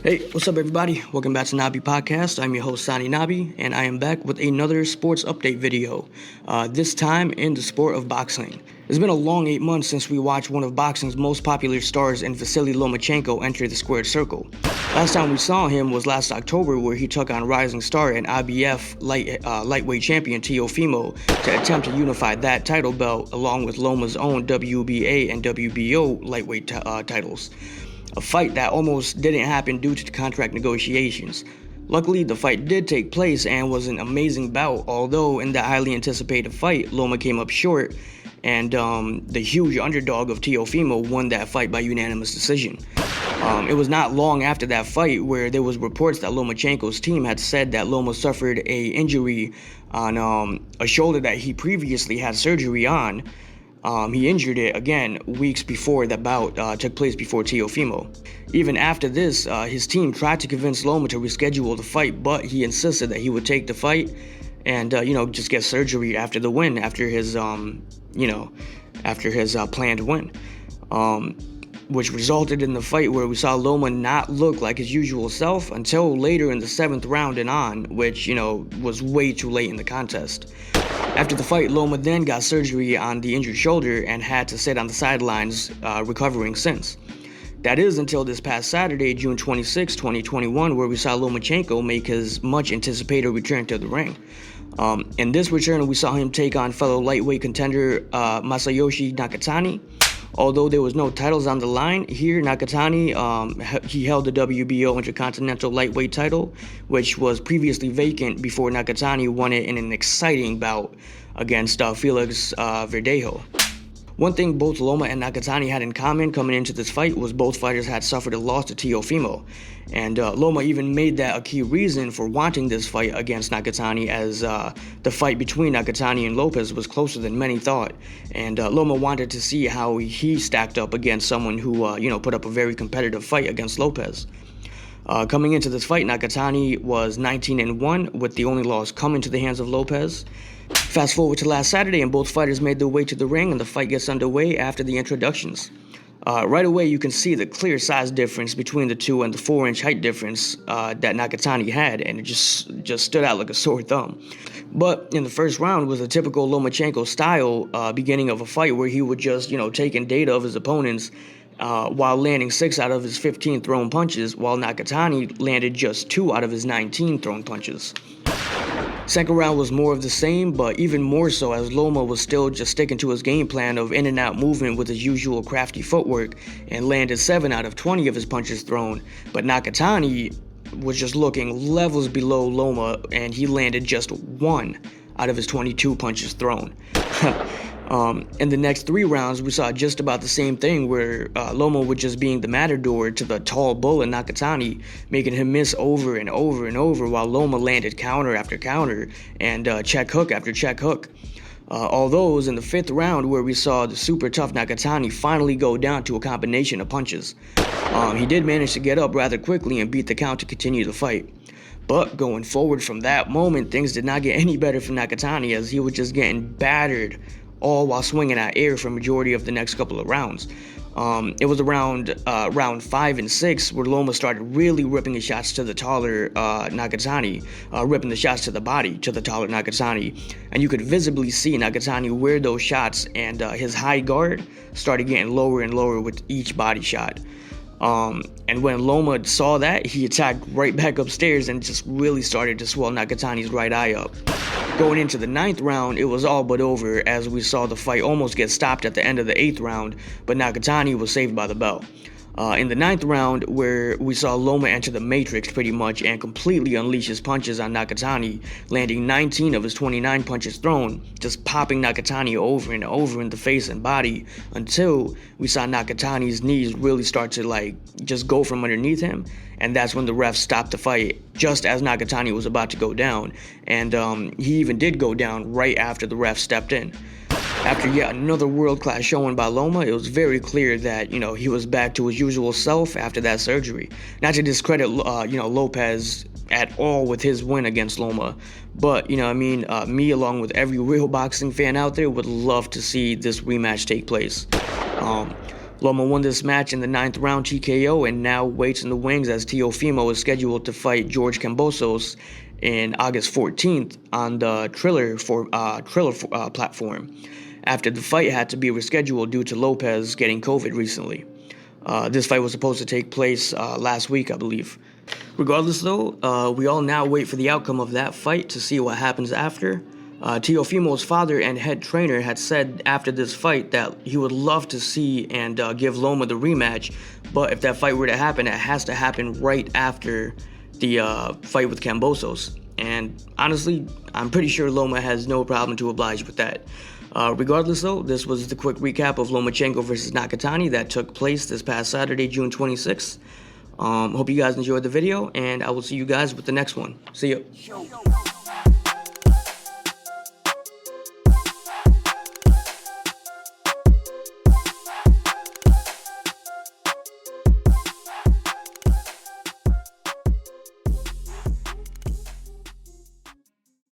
Hey, what's up, everybody? Welcome back to Nabi Podcast. I'm your host, Sani Nabi, and I am back with another sports update video, this time in the sport of boxing. It's been a long 8 months since we watched one of boxing's most popular stars in Vasily Lomachenko enter the squared circle. Last time we saw him was last October, where he took on rising star and IBF lightweight champion Teofimo to attempt to unify that title belt along with Loma's own WBA and WBO lightweight titles. A fight that almost didn't happen due to the contract negotiations. Luckily, the fight did take place and was an amazing bout, although in that highly anticipated fight, Loma came up short, and the huge underdog of Teofimo won that fight by unanimous decision. It was not long after that fight where there was reports that Lomachenko's team had said that Loma suffered a injury on a shoulder that he previously had surgery on. He injured it again weeks before that bout took place before Teofimo. Even after this, his team tried to convince Loma to reschedule the fight, but he insisted that he would take the fight and, just get surgery after the win, after his planned win. Which resulted in the fight where we saw Loma not look like his usual self until later in the 7th round and on, which, was way too late in the contest. After the fight, Loma then got surgery on the injured shoulder and had to sit on the sidelines, recovering since. That is until this past Saturday, June 26, 2021, where we saw Lomachenko make his much-anticipated return to the ring. In this return, we saw him take on fellow lightweight contender Masayoshi Nakatani. Although there was no titles on the line, here Nakatani, he held the WBO Intercontinental Lightweight title, which was previously vacant before Nakatani won it in an exciting bout against Felix Verdejo. One thing both Loma and Nakatani had in common coming into this fight was both fighters had suffered a loss to Teofimo, and Loma even made that a key reason for wanting this fight against Nakatani, as the fight between Nakatani and Lopez was closer than many thought, and Loma wanted to see how he stacked up against someone who put up a very competitive fight against Lopez. Coming into this fight, Nakatani was 19-1, with the only loss coming to the hands of Lopez. Fast forward to last Saturday, and both fighters made their way to the ring, and the fight gets underway after the introductions. Right away, you can see the clear size difference between the two and the 4-inch height difference that Nakatani had, and it just stood out like a sore thumb. But in the first round was a typical Lomachenko style beginning of a fight where he would just, taking data of his opponents while landing 6 out of his 15 thrown punches, while Nakatani landed just 2 out of his 19 thrown punches. Second round was more of the same, but even more so as Loma was still just sticking to his game plan of in and out movement with his usual crafty footwork and landed 7 out of 20 of his punches thrown. But Nakatani was just looking levels below Loma, and he landed just 1 out of his 22 punches thrown. In the next 3 rounds, we saw just about the same thing where Loma was just being the matador to the tall bull in Nakatani, making him miss over and over and over, while Loma landed counter after counter and check hook after check hook. Although it was in the 5th round where we saw the super tough Nakatani finally go down to a combination of punches. He did manage to get up rather quickly and beat the count to continue the fight. But going forward from that moment, things did not get any better for Nakatani, as he was just getting battered, all while swinging at air for majority of the next couple of rounds. It was around round 5 and 6 where Loma started really ripping his shots to the taller Nakatani, ripping the shots to the body to the taller Nakatani, and you could visibly see Nakatani wear those shots, and his high guard started getting lower and lower with each body shot. And when Loma saw that, he attacked right back upstairs and just really started to swell Nakatani's right eye up. Going into the 9th round, it was all but over, as we saw the fight almost get stopped at the end of the 8th round, but Nakatani was saved by the bell. In the 9th round, where we saw Loma enter the matrix pretty much and completely unleash his punches on Nakatani, landing 19 of his 29 punches thrown, just popping Nakatani over and over in the face and body, until we saw Nakatani's knees really start to just go from underneath him, and that's when the ref stopped the fight just as Nakatani was about to go down, and he even did go down right after the ref stepped in. After yet another world-class showing by Loma, it was very clear that, he was back to his usual self after that surgery. Not to discredit, Lopez at all with his win against Loma, but, me along with every real boxing fan out there would love to see this rematch take place. Loma won this match in the 9th round TKO and now waits in the wings as Teofimo is scheduled to fight George Kambosos in August 14th on the Triller platform, after the fight had to be rescheduled due to Lopez getting COVID recently. This fight was supposed to take place last week, I believe. Regardless, though, we all now wait for the outcome of that fight to see what happens after. Teofimo's father and head trainer had said after this fight that he would love to see and give Loma the rematch, but if that fight were to happen, it has to happen right after the fight with Kambosos. And honestly, I'm pretty sure Loma has no problem to oblige with that. Regardless, though, this was the quick recap of Lomachenko versus Nakatani that took place this past Saturday, June 26th. Hope you guys enjoyed the video, and I will see you guys with the next one. See ya.